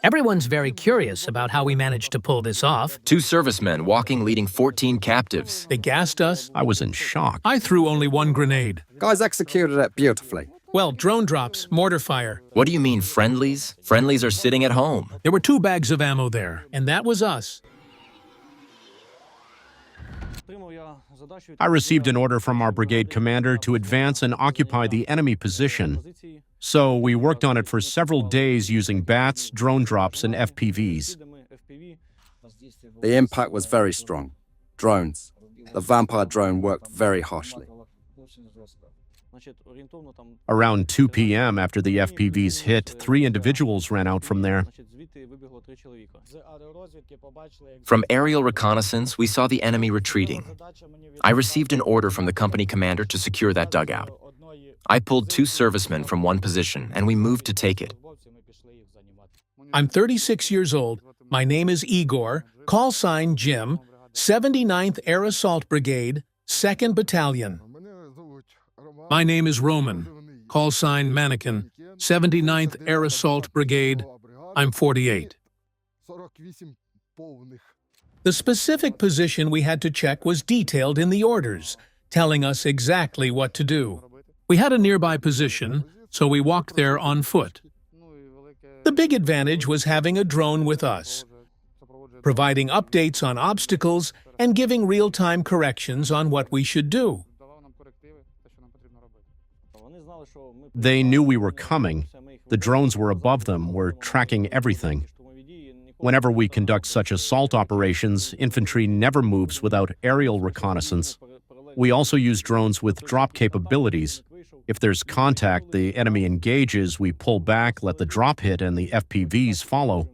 Everyone's very curious about how we managed to pull this off. 2 servicemen walking leading 14 captives. They gassed us. I was in shock. I threw only one grenade. Guys executed it beautifully. Well, drone drops, mortar fire. What do you mean, friendlies? Friendlies are sitting at home. There were 2 bags of ammo there, and that was us. I received an order from our brigade commander to advance and occupy the enemy position. So we worked on it for several days using bats, drone drops, and FPVs. The impact was very strong. Drones. The vampire drone worked very harshly. Around 2 p.m. after the FPVs hit, 3 individuals ran out from there. From aerial reconnaissance, we saw the enemy retreating. I received an order from the company commander to secure that dugout. I pulled 2 servicemen from one position, and we moved to take it. I'm 36 years old. My name is Igor, call sign Jim, 79th Air Assault Brigade, 2nd Battalion. My name is Roman, call sign Mannequin, 79th Air Assault Brigade. I'm 48. The specific position we had to check was detailed in the orders, telling us exactly what to do. We had a nearby position, so we walked there on foot. The big advantage was having a drone with us, providing updates on obstacles and giving real-time corrections on what we should do. They knew we were coming. The drones were above them, were tracking everything. Whenever we conduct such assault operations, infantry never moves without aerial reconnaissance. We also use drones with drop capabilities. If there's contact, the enemy engages, we pull back, let the drop hit, and the FPVs follow.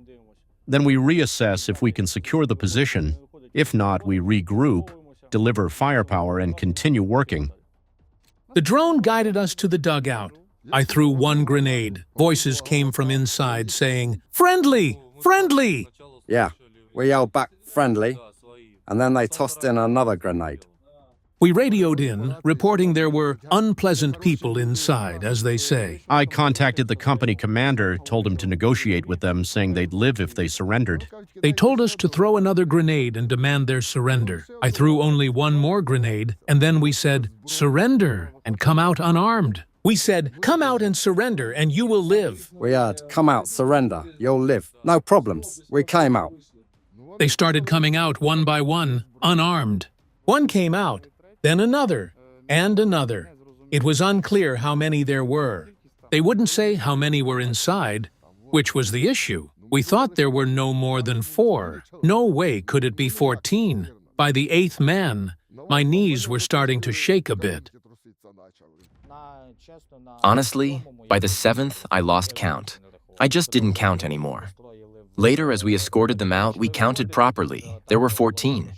Then we reassess if we can secure the position. If not, we regroup, deliver firepower, and continue working. The drone guided us to the dugout. I threw one grenade. Voices came from inside saying, "Friendly! Friendly!" Yeah, we yelled back, "Friendly," and then they tossed in another grenade. We radioed in, reporting there were unpleasant people inside, as they say. I contacted the company commander, told him to negotiate with them, saying they'd live if they surrendered. They told us to throw another grenade and demand their surrender. I threw only one more grenade, and then we said, "Surrender and come out unarmed." We said, "Come out and surrender, and you will live." We heard, "Come out, surrender, you'll live." No problems. We came out. They started coming out one by one, unarmed. One came out, then another, and another. It was unclear how many there were. They wouldn't say how many were inside, which was the issue. We thought there were no more than 4. No way could it be 14. By the 8th man, my knees were starting to shake a bit. Honestly, by the 7th, I lost count. I just didn't count anymore. Later, as we escorted them out, we counted properly. There were 14.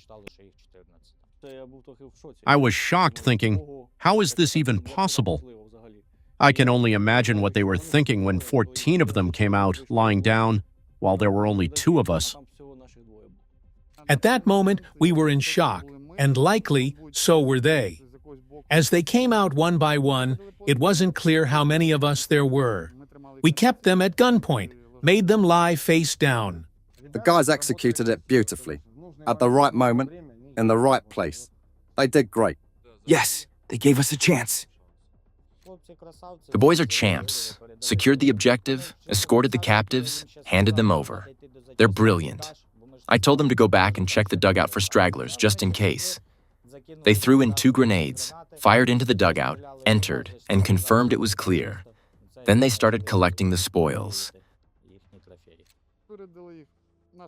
I was shocked, thinking, how is this even possible? I can only imagine what they were thinking when 14 of them came out, lying down, while there were only 2 of us. At that moment, we were in shock, and likely, so were they. As they came out one by one, it wasn't clear how many of us there were. We kept them at gunpoint, made them lie face down. The guys executed it beautifully, at the right moment, in the right place. They did great. Yes, they gave us a chance. The boys are champs. Secured the objective, escorted the captives, handed them over. They're brilliant. I told them to go back and check the dugout for stragglers, just in case. They threw in 2 grenades, fired into the dugout, entered, and confirmed it was clear. Then they started collecting the spoils.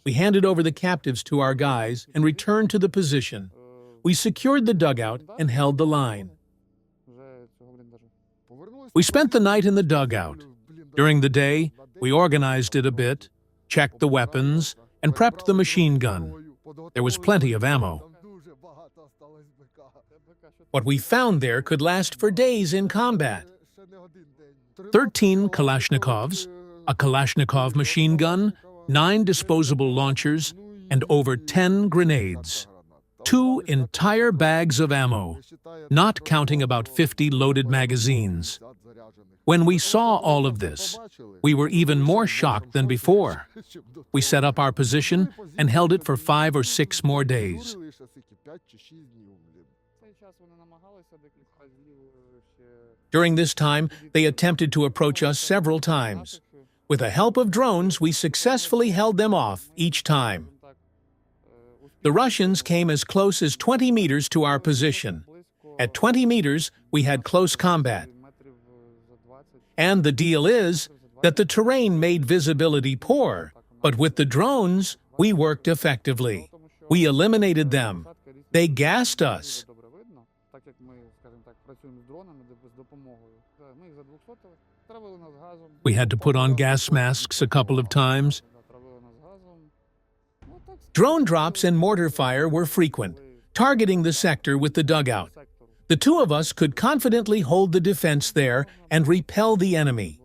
We handed over the captives to our guys and returned to the position. We secured the dugout and held the line. We spent the night in the dugout. During the day, we organized it a bit, checked the weapons, and prepped the machine gun. There was plenty of ammo. What we found there could last for days in combat. 13 Kalashnikovs, a Kalashnikov machine gun, 9 disposable launchers, and over 10 grenades. 2 entire bags of ammo, not counting about 50 loaded magazines. When we saw all of this, we were even more shocked than before. We set up our position and held it for 5 or 6 more days. During this time, they attempted to approach us several times. With the help of drones, we successfully held them off each time. The Russians came as close as 20 meters to our position. At 20 meters, we had close combat. And the deal is that the terrain made visibility poor, but with the drones, we worked effectively. We eliminated them. They gassed us. We had to put on gas masks a couple of times. Drone drops and mortar fire were frequent, targeting the sector with the dugout. The 2 of us could confidently hold the defense there and repel the enemy.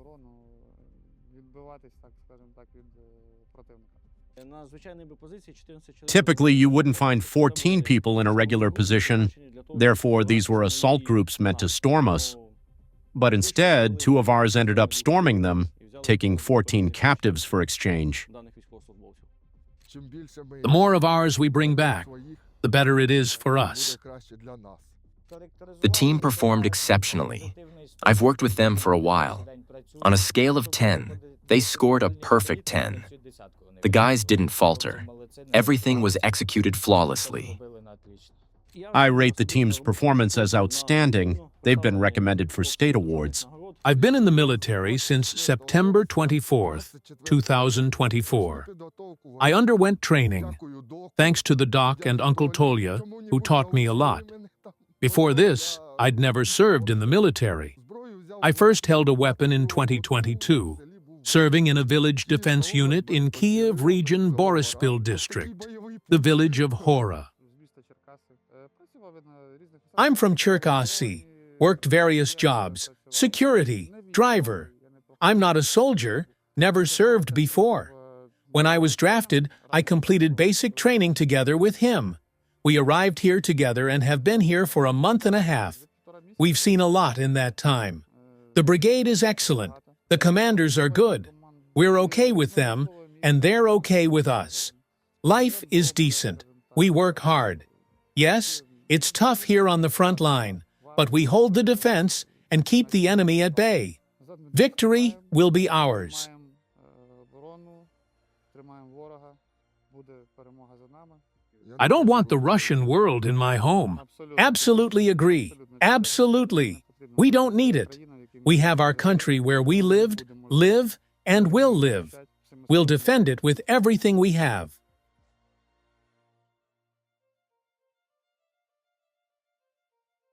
Typically, you wouldn't find 14 people in a regular position. Therefore, these were assault groups meant to storm us. But instead, 2 of ours ended up storming them, taking 14 captives for exchange. The more of ours we bring back, the better it is for us. The team performed exceptionally. I've worked with them for a while. On a scale of 10, they scored a perfect 10. The guys didn't falter. Everything was executed flawlessly. I rate the team's performance as outstanding. They've been recommended for state awards. I've been in the military since September 24th, 2024. I underwent training, thanks to the doc and Uncle Tolya, who taught me a lot. Before this, I'd never served in the military. I first held a weapon in 2022, serving in a village defense unit in Kiev region Borispil district, the village of Hora. I'm from Cherkasy, worked various jobs, security, driver. I'm not a soldier, never served before. When I was drafted, I completed basic training together with him. We arrived here together and have been here for a month and a half. We've seen a lot in that time. The brigade is excellent. The commanders are good. We're okay with them, and they're okay with us. Life is decent. We work hard. Yes, it's tough here on the front line, but we hold the defense and keep the enemy at bay. Victory will be ours. I don't want the Russian world in my home. Absolutely agree. Absolutely. We don't need it. We have our country where we lived, live, and will live. We'll defend it with everything we have.